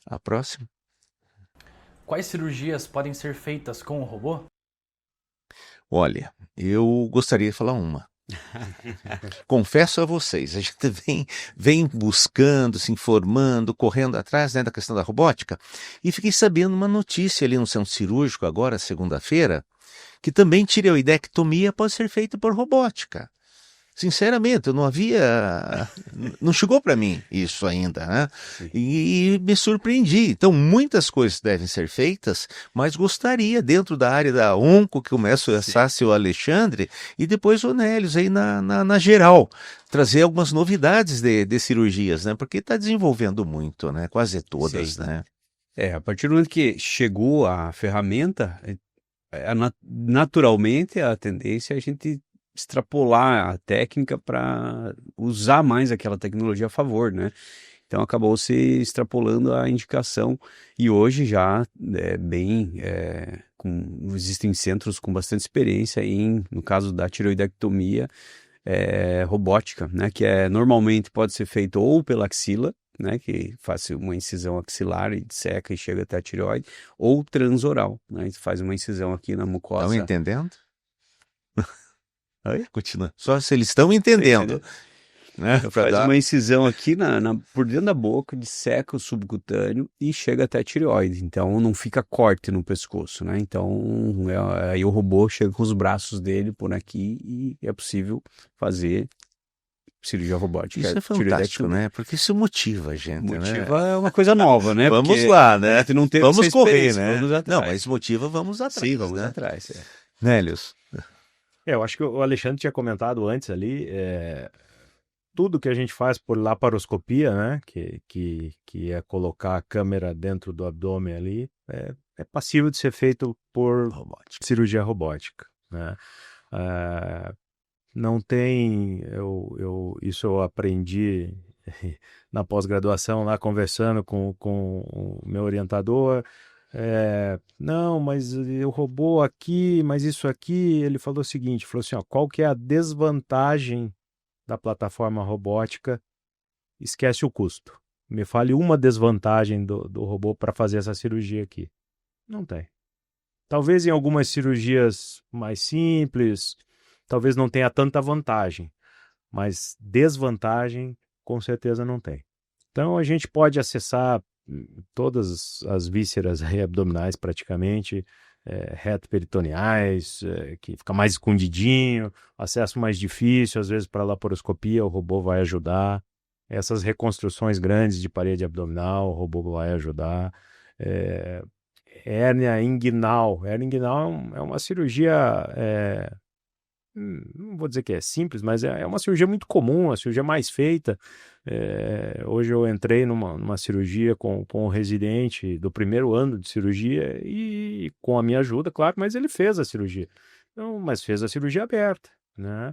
A próxima. Quais cirurgias podem ser feitas com o robô? Olha, eu gostaria de falar uma. Confesso a vocês, a gente vem buscando, se informando, correndo atrás, né, da questão da robótica, e fiquei sabendo uma notícia ali no centro cirúrgico agora, segunda-feira, que também tireoidectomia pode ser feita por robótica. Sinceramente, eu não chegou para mim isso ainda, né? E me surpreendi. Então, muitas coisas devem ser feitas, mas gostaria, dentro da área da onco, que começa o Sácio Alexandre, e depois o Nélios aí na geral, trazer algumas novidades de cirurgias, né? Porque está desenvolvendo muito, né? Quase todas, Sim. né? A partir do momento que chegou a ferramenta, naturalmente a tendência é a gente extrapolar a técnica para usar mais aquela tecnologia a favor, né? Então acabou se extrapolando a indicação e hoje já existem centros com bastante experiência no caso da tireoidectomia robótica, né? Que normalmente pode ser feito ou pela axila, né, que faz uma incisão axilar e disseca e chega até a tireoide, ou transoral, né, faz uma incisão aqui na mucosa. Estão entendendo? Continua. Só se eles estão entendendo. Né? Faz uma incisão aqui por dentro da boca, disseca o subcutâneo e chega até a tireoide. Então não fica corte no pescoço, né? Então aí o robô chega com os braços dele por aqui e é possível fazer cirurgia robótica. Isso é fantástico, né? Porque isso motiva a gente, motiva, né? é uma coisa nova, né? Vamos lá, né? Não teve vamos correr, né? Vamos atrás. Não, mas motiva, vamos atrás. Sim, vamos né? atrás. Nélios. Eu acho que o Alexandre tinha comentado antes ali, tudo que a gente faz por laparoscopia, né? Que é colocar a câmera dentro do abdômen ali, é passível de ser feito por cirurgia robótica, né? Não tem, isso eu aprendi na pós-graduação lá conversando com o meu orientador. Não, mas o robô aqui, mas isso aqui, ele falou o seguinte, falou assim, ó, qual que é a desvantagem da plataforma robótica? Esquece o custo. Me fale uma desvantagem do robô para fazer essa cirurgia aqui. Não tem. Talvez em algumas cirurgias mais simples, talvez não tenha tanta vantagem, mas desvantagem com certeza não tem. Então a gente pode acessar todas as vísceras abdominais praticamente, reto-peritoneais, que fica mais escondidinho, acesso mais difícil, às vezes para laparoscopia o robô vai ajudar. Essas reconstruções grandes de parede abdominal, o robô vai ajudar. Hérnia inguinal. Hérnia inguinal é uma cirurgia não vou dizer que é simples, mas é uma cirurgia muito comum, a cirurgia mais feita. Hoje eu entrei numa cirurgia com o residente do primeiro ano de cirurgia e com a minha ajuda, claro, mas ele fez a cirurgia. Então, mas fez a cirurgia aberta, né?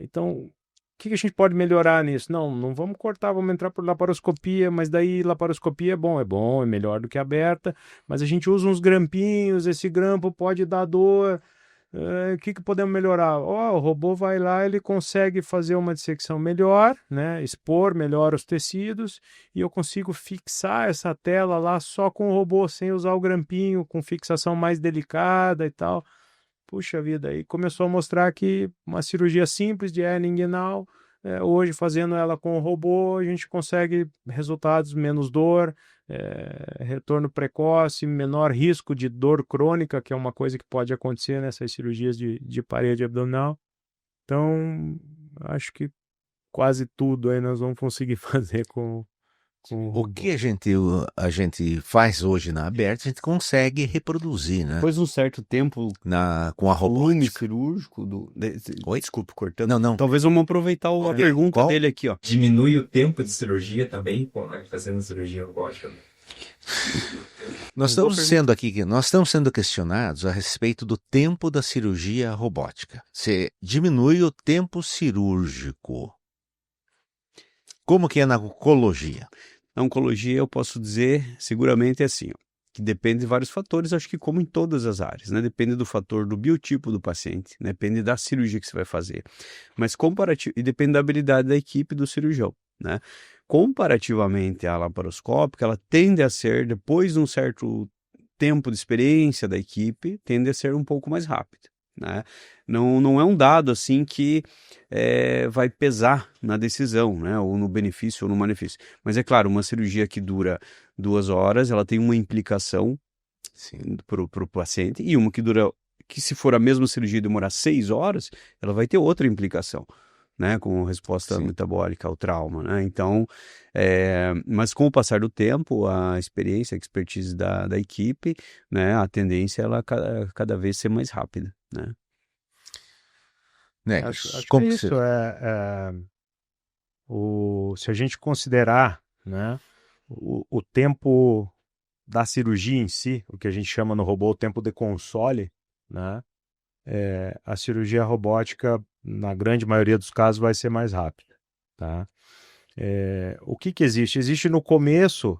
Então, o que a gente pode melhorar nisso? Não vamos cortar, vamos entrar por laparoscopia, mas daí laparoscopia é bom, é melhor do que aberta, mas a gente usa uns grampinhos, esse grampo pode dar dor. O que podemos melhorar? O robô vai lá, ele consegue fazer uma dissecção melhor, né? Expor melhor os tecidos, e eu consigo fixar essa tela lá só com o robô, sem usar o grampinho, com fixação mais delicada e tal. Puxa vida, aí começou a mostrar que uma cirurgia simples de hernia inguinal, hoje fazendo ela com o robô, a gente consegue resultados, menos dor, retorno precoce, menor risco de dor crônica, que é uma coisa que pode acontecer nessas cirurgias de parede abdominal. Então, acho que quase tudo aí nós vamos conseguir fazer com o O robô. que a gente faz hoje na aberta, a gente consegue reproduzir, né? Depois de um certo tempo, Com a volume robótica. cirúrgico Oi? Desculpa, cortando. Não. Talvez vamos aproveitar a pergunta Qual? dele aqui, ó. Diminui o tempo de cirurgia também, fazendo cirurgia robótica. Nós estamos sendo questionados a respeito do tempo da cirurgia robótica. Você diminui o tempo cirúrgico. Como que é na oncologia? Na oncologia, eu posso dizer, seguramente é assim, ó, que depende de vários fatores, acho que como em todas as áreas, né? Depende do fator do biotipo do paciente, né? Depende da cirurgia que você vai fazer, mas e depende da habilidade da equipe do cirurgião, né? Comparativamente à laparoscópica, ela tende a ser, depois de um certo tempo de experiência da equipe, tende a ser um pouco mais rápida, né? Não é um dado assim que vai pesar na decisão, né? Ou no benefício ou no malefício. Mas é claro, uma cirurgia que dura 2 horas, ela tem uma implicação para o paciente, e uma que se for a mesma cirurgia demorar 6 horas, ela vai ter outra implicação, né? Com resposta metabólica ao trauma, né? Então, mas com o passar do tempo, a experiência, a expertise da equipe, né? A tendência é ela cada vez ser mais rápida, né? Acho que é isso. Se a gente considerar, né, o tempo da cirurgia em si, o que a gente chama no robô o tempo de console, né, a cirurgia robótica, na grande maioria dos casos, vai ser mais rápida. Tá? O que existe? Existe no começo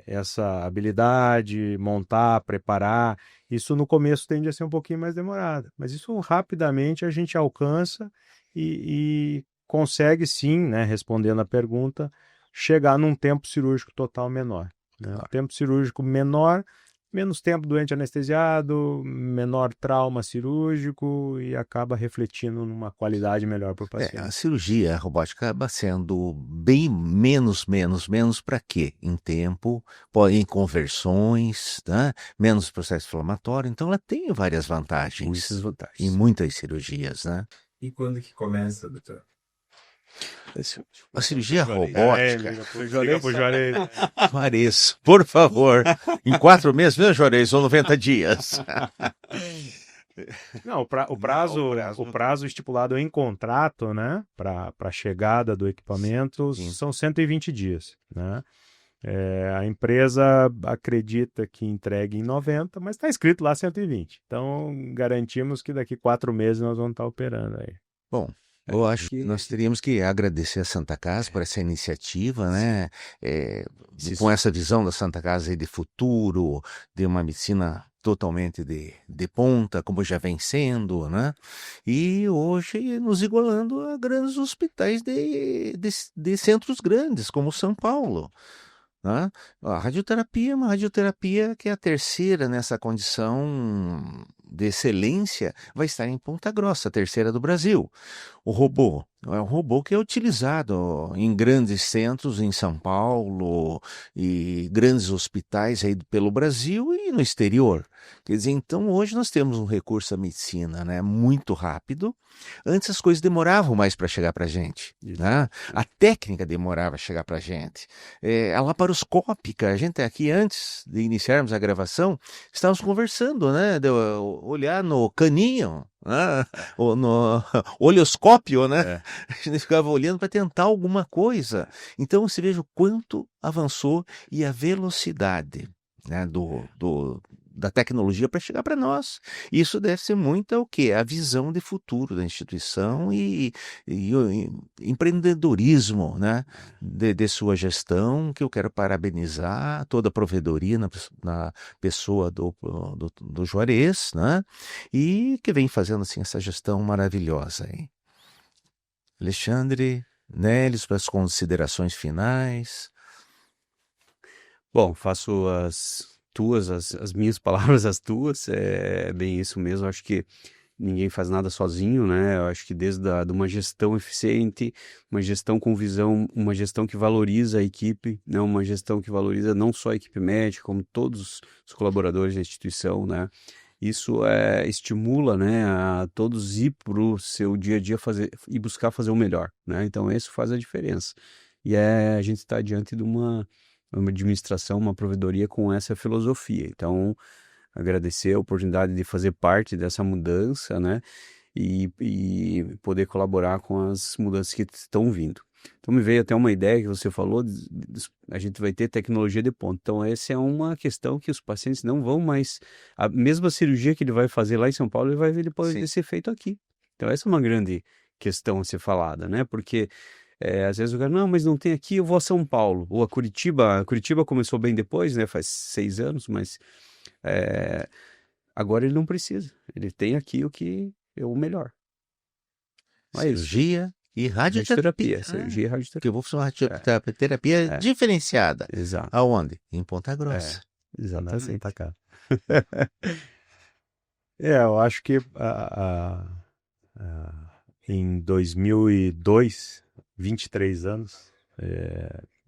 essa habilidade, montar, preparar. Isso no começo tende a ser um pouquinho mais demorado, mas isso rapidamente a gente alcança e consegue sim, né, respondendo a pergunta, chegar num tempo cirúrgico total menor. Né? Um tempo cirúrgico menor, menos tempo doente anestesiado, menor trauma cirúrgico, e acaba refletindo numa qualidade melhor para o paciente. A cirurgia robótica acaba sendo bem menos para quê? Em tempo, em conversões, tá? Menos processo inflamatório, então ela tem várias vantagens. Muitas vantagens. Em muitas cirurgias, né? E quando que começa, doutor? A cirurgia robótica... Liga pro Juarez. Juarez, por favor, em 4 meses, meu Juarez, ou 90 dias. Não, o prazo estipulado em contrato, né, para a chegada do equipamento são 120 dias, né? A empresa acredita que entregue em 90, mas está escrito lá 120. Então, garantimos que daqui 4 meses nós vamos estar operando aí. Bom, eu acho que nós teríamos que agradecer a Santa Casa por essa iniciativa, né? Com essa visão da Santa Casa aí de futuro, de uma medicina totalmente de ponta, como já vem sendo, né? E hoje nos igualando a grandes hospitais de centros grandes, como São Paulo. Né? A radioterapia é uma radioterapia que é a terceira nessa condição de excelência, vai estar em Ponta Grossa, a terceira do Brasil. O robô é um robô que é utilizado em grandes centros em São Paulo e grandes hospitais aí pelo Brasil e no exterior. Quer dizer, então hoje nós temos um recurso à medicina, né, muito rápido. Antes as coisas demoravam mais para chegar para a gente, né? A técnica demorava a chegar para a gente. A laparoscópica, a gente aqui antes de iniciarmos a gravação, estávamos conversando, né? De olhar no caninho, ou no olhoscópio, né? É. A gente ficava olhando para tentar alguma coisa. Então você veja o quanto avançou e a velocidade, né, da tecnologia para chegar para nós. Isso deve ser muito o quê? A visão de futuro da instituição e o empreendedorismo, né, de sua gestão, que eu quero parabenizar toda a provedoria na pessoa do Juarez, né, e que vem fazendo assim essa gestão maravilhosa, hein? Alexandre, Nélios, para as considerações finais. Bom, faço as minhas palavras as tuas, é bem isso mesmo. Acho que ninguém faz nada sozinho, né? Eu acho que de uma gestão eficiente, uma gestão com visão, uma gestão que valoriza a equipe, né? Uma gestão que valoriza não só a equipe médica, como todos os colaboradores da instituição, né? Isso estimula, né, a todos ir para o seu dia a dia e buscar fazer o melhor, né? Então isso faz a diferença. E a gente está diante de uma administração, uma provedoria com essa filosofia. Então, agradecer a oportunidade de fazer parte dessa mudança, né? E poder colaborar com as mudanças que estão vindo. Então, me veio até uma ideia que você falou, a gente vai ter tecnologia de ponta. Então, essa é uma questão que os pacientes não vão mais... A mesma cirurgia que ele vai fazer lá em São Paulo, ele pode Sim. ser feito aqui. Então, essa é uma grande questão a ser falada, né? Porque... às vezes o cara, não, mas não tem aqui, eu vou a São Paulo, ou a Curitiba. A Curitiba começou bem depois, né? Faz 6 anos, mas agora ele não precisa. Ele tem aqui o que é o melhor. É isso. Cirurgia e radioterapia. Cirurgia e Que eu radioterapia. vou fazer uma radioterapia diferenciada. Exato. Aonde? Em Ponta Grossa. Exatamente. Santa Casa. Eu acho que em 2002, 23 anos,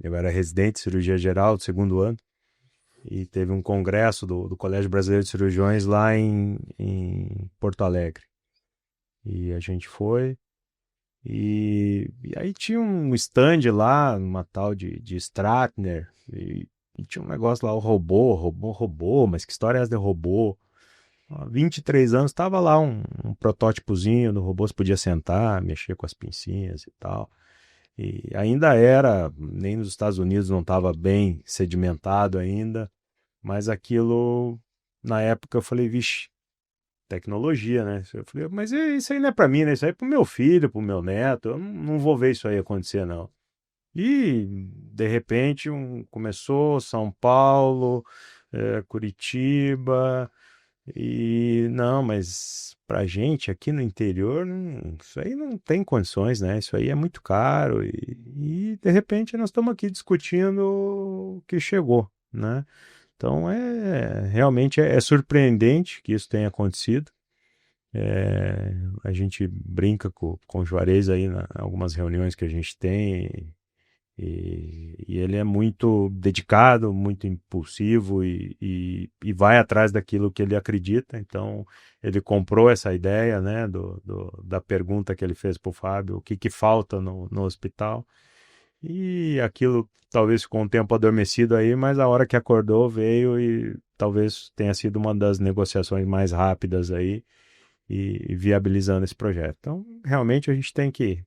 eu era residente de cirurgia geral do 2º ano, e teve um congresso do Colégio Brasileiro de Cirurgiões lá em Porto Alegre. E a gente foi, e aí tinha um stand lá, uma tal de Stratner, e tinha um negócio lá, o robô, mas que história é essa de robô? Há 23 anos estava lá um protótipozinho do robô, você podia sentar, mexer com as pincinhas e tal. E ainda nem nos Estados Unidos não estava bem sedimentado ainda, mas aquilo, na época eu falei, vixe, tecnologia, né? Eu falei, mas isso aí não é para mim, né? Isso aí é pro meu filho, pro meu neto, eu não vou ver isso aí acontecer, não. E, de repente, começou São Paulo, Curitiba... E não, mas pra gente aqui no interior, isso aí não tem condições, né? Isso aí é muito caro e de repente nós estamos aqui discutindo o que chegou, né? Então realmente é surpreendente que isso tenha acontecido. A gente brinca com o Juarez aí em algumas reuniões que a gente tem. E ele é muito dedicado, muito impulsivo e vai atrás daquilo que ele acredita. Então, ele comprou essa ideia, né, da pergunta que ele fez para o Fábio, o que falta no hospital. E aquilo talvez ficou um tempo adormecido aí, mas a hora que acordou veio e talvez tenha sido uma das negociações mais rápidas aí e viabilizando esse projeto. Então, realmente a gente tem que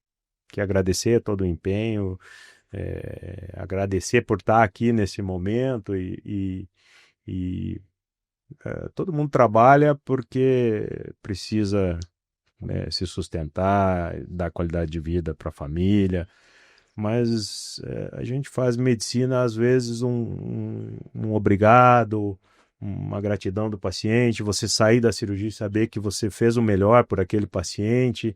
agradecer todo o empenho, agradecer por estar aqui nesse momento todo mundo trabalha porque precisa, né, se sustentar, dar qualidade de vida para a família, mas a gente faz medicina às vezes um obrigado, uma gratidão do paciente, você sair da cirurgia e saber que você fez o melhor por aquele paciente,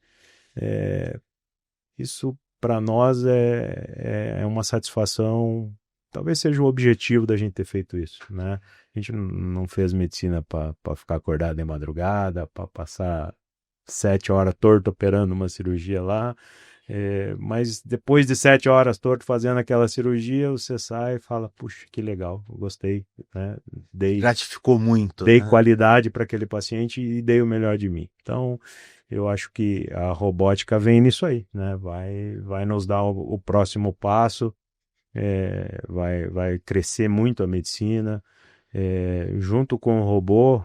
isso para nós é uma satisfação, talvez seja o objetivo da gente ter feito isso, né? A gente não fez medicina para ficar acordado de madrugada, para passar 7 horas torto operando uma cirurgia lá, mas depois de 7 horas torto fazendo aquela cirurgia, você sai e fala, puxa, que legal, gostei, né? Gratificou muito, dei né? qualidade para aquele paciente e dei o melhor de mim. Então, eu acho que a robótica vem nisso aí, né? Vai nos dar o próximo passo, vai crescer muito a medicina. Junto com o robô,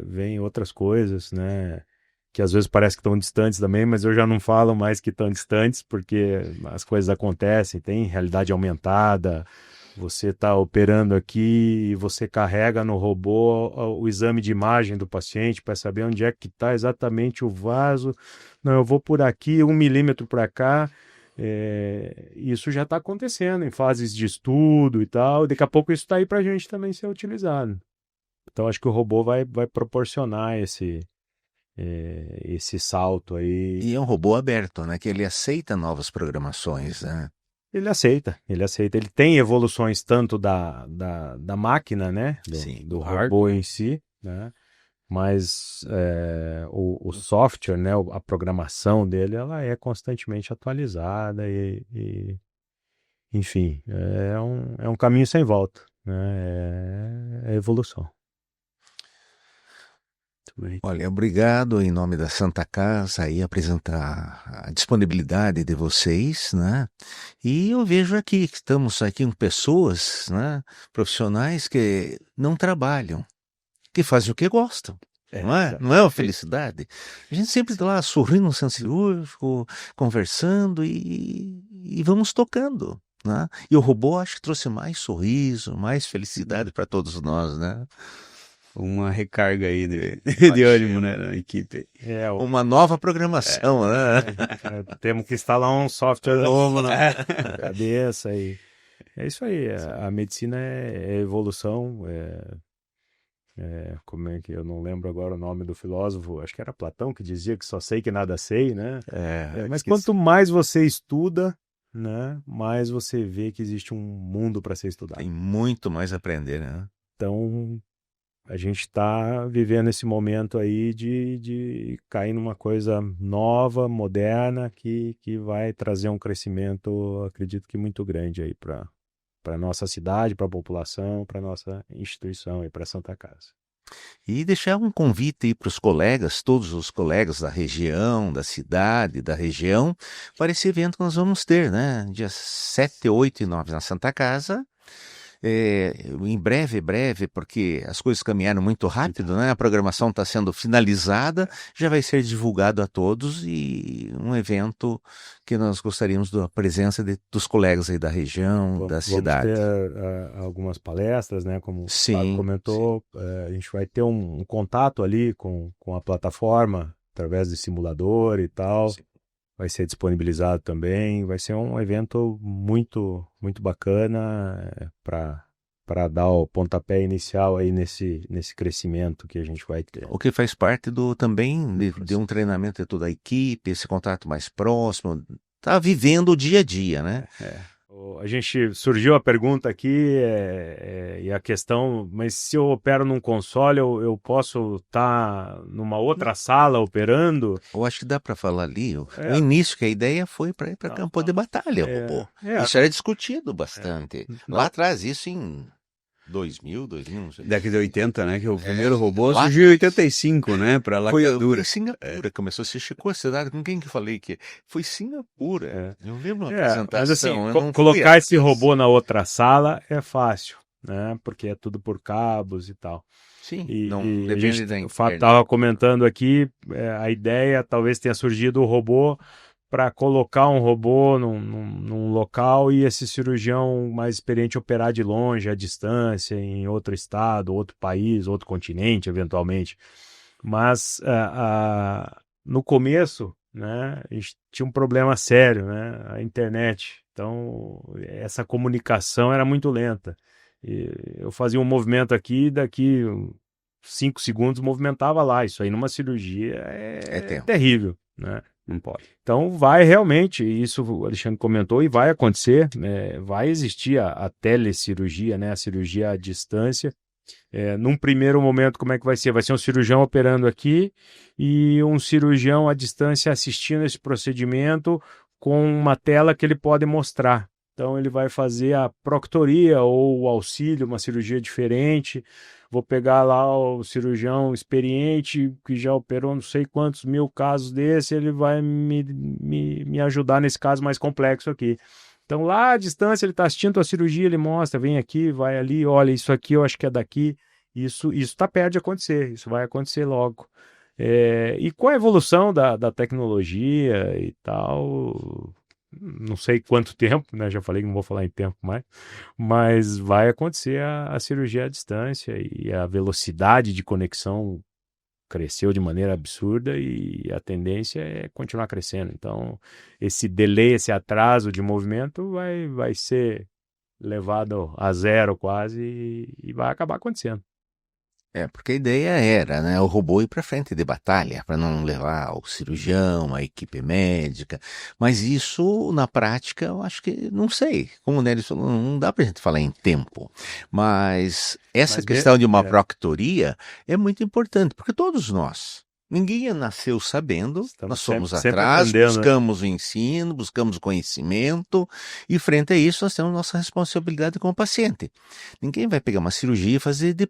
vem outras coisas, né? que às vezes parece que estão distantes também, mas eu já não falo mais que estão distantes, porque as coisas acontecem, tem realidade aumentada, você está operando aqui e você carrega no robô o exame de imagem do paciente para saber onde é que está exatamente o vaso. Não, eu vou por aqui, 1 milímetro para cá. Isso já está acontecendo em fases de estudo e tal. Daqui a pouco isso está aí para a gente também ser utilizado. Então acho que o robô vai proporcionar esse salto aí. E é um robô aberto, né? Que ele aceita novas programações, né? Ele aceita. Ele tem evoluções tanto da máquina, né? Sim, Do do robô em si, né? Mas o software, né? A programação dele, ela é constantemente atualizada e enfim, é um caminho sem volta, né? É evolução. Muito bem. Olha, obrigado em nome da Santa Casa aí apresentar a disponibilidade de vocês, né? E eu vejo aqui que estamos aqui com pessoas, né? Profissionais que não trabalham, que fazem o que gostam. Não é? Não é uma felicidade? A gente sempre está lá sorrindo no centro cirúrgico, conversando e vamos tocando, né? E o robô acho que trouxe mais sorriso, mais felicidade para todos nós, né? Uma recarga aí de ânimo, né, na equipe. Uma nova programação, né? Temos que instalar um software novo na cabeça e é isso aí. A medicina é evolução. Como é que eu não lembro agora o nome do filósofo? Acho que era Platão que dizia que só sei que nada sei, né? Mas quanto mais você estuda, né, mais você vê que existe um mundo para ser estudado. Tem muito mais a aprender, né? Então a gente está vivendo esse momento aí de cair numa coisa nova, moderna, que vai trazer um crescimento, acredito que muito grande aí para a nossa cidade, para a população, para a nossa instituição e para a Santa Casa. E deixar um convite aí para os colegas, todos os colegas da região, da cidade, da região, para esse evento que nós vamos ter, né? Dia 7, 8 e 9 na Santa Casa. Em breve, porque as coisas caminharam muito rápido, né? A programação está sendo finalizada, já vai ser divulgado a todos e um evento que nós gostaríamos da presença dos colegas aí da região, da cidade. Vamos ter algumas palestras, né? Como o Fábio Sim, comentou, a gente vai ter um contato ali com a plataforma, através de simulador e tal. Sim. Vai ser disponibilizado também. Vai ser um evento muito, muito bacana para dar o pontapé inicial aí nesse crescimento que a gente vai ter. O que faz parte também de um treinamento de toda a equipe, esse contato mais próximo, tá vivendo o dia a dia, né? A gente surgiu a pergunta aqui e a questão, mas se eu opero num console, eu posso estar numa outra sala operando? Eu acho que dá para falar ali, o início que a ideia foi para ir para campo de batalha, robô. Isso era discutido bastante. Lá atrás, isso em 2000, não sei. Década de 80, né? Que o primeiro robô surgiu em 85, né? Para lacradura. Foi Singapura, começou a assistir curiosidade. Com quem que eu falei que foi Singapura. Eu lembro uma apresentação. Mas assim, colocar esse robô na outra sala é fácil, né? Porque é tudo por cabos e tal. Sim, não depende da internet. O Fábio estava comentando aqui, a ideia talvez tenha surgido o robô para colocar um robô num local e esse cirurgião mais experiente operar de longe, à distância, em outro estado, outro país, outro continente, eventualmente. Mas no começo, né, a gente tinha um problema sério, né, a internet. Então, essa comunicação era muito lenta. E eu fazia um movimento aqui, daqui 5 segundos movimentava lá. Isso aí numa cirurgia é terrível, né? Não pode. Então vai realmente, isso o Alexandre comentou, e vai acontecer, vai existir a telecirurgia, né, a cirurgia à distância. Num primeiro momento, como é que vai ser? Vai ser um cirurgião operando aqui e um cirurgião à distância assistindo esse procedimento com uma tela que ele pode mostrar. Então ele vai fazer a proctoria ou o auxílio, uma cirurgia diferente. Vou pegar lá o cirurgião experiente que já operou não sei quantos mil casos desse, ele vai me ajudar nesse caso mais complexo aqui. Então lá à distância ele está assistindo a cirurgia, ele mostra, vem aqui, vai ali, olha, isso aqui eu acho que é daqui. Isso está perto de acontecer, isso vai acontecer logo. E com a evolução da tecnologia e tal, não sei quanto tempo, né? Já falei que não vou falar em tempo mais, mas vai acontecer a cirurgia à distância e a velocidade de conexão cresceu de maneira absurda e a tendência é continuar crescendo. Então, esse delay, esse atraso de movimento vai ser levado a zero quase e vai acabar acontecendo. Porque a ideia era, né, o robô ir para frente de batalha, para não levar o cirurgião, a equipe médica. Mas isso, na prática, eu acho que, não sei. Como o Nery falou, não dá para a gente falar em tempo. Mas essa Mas questão de uma é. proctoria é muito importante, porque todos nós, ninguém nasceu sabendo, Estamos nós somos sempre atrás, aprendendo, né? buscamos o ensino, buscamos conhecimento, e frente a isso nós temos nossa responsabilidade como paciente. Ninguém vai pegar uma cirurgia e fazer de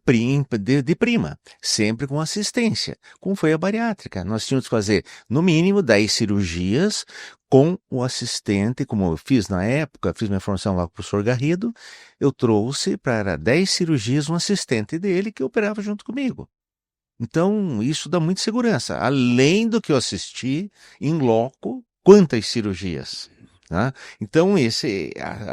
prima, sempre com assistência, como foi a bariátrica. Nós tínhamos que fazer, no mínimo, 10 cirurgias com o assistente, como eu fiz na época, fiz minha formação lá com o professor Garrido, eu trouxe para 10 cirurgias um assistente dele que operava junto comigo. Então, isso dá muita segurança. Além do que eu assisti, em loco, quantas cirurgias. Né? Então,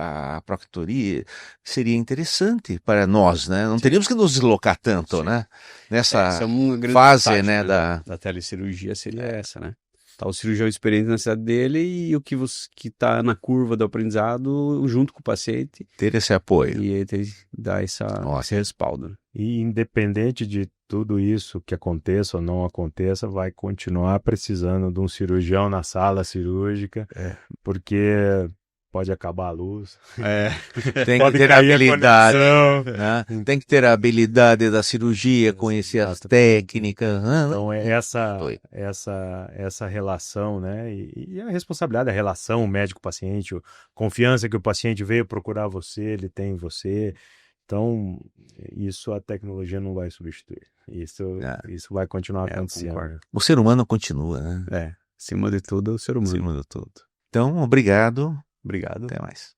a proctoria seria interessante para nós, né? Não teríamos que nos deslocar tanto, né? Nessa Essa é uma grande fase, vantagem, né, da telecirurgia seria essa, né? Tá o cirurgião experiente na cidade dele e o que está na curva do aprendizado junto com o paciente ter esse apoio. e ele dar esse respaldo, né? E independente de tudo isso que aconteça ou não aconteça, vai continuar precisando de um cirurgião na sala cirúrgica, porque pode acabar a luz. Tem que Pode ter cair a habilidade, conexão. né? Tem que ter a habilidade da cirurgia, conhecer as Exato. técnicas. Né? Então, essa relação, né? E a responsabilidade, a relação médico-paciente, a confiança que o paciente veio procurar você, ele tem em você. Então, isso a tecnologia não vai substituir. Isso vai continuar acontecendo. Concordo. O ser humano continua, né? Acima de tudo, é o ser humano. Acima de tudo. Então, obrigado. Obrigado. Até mais.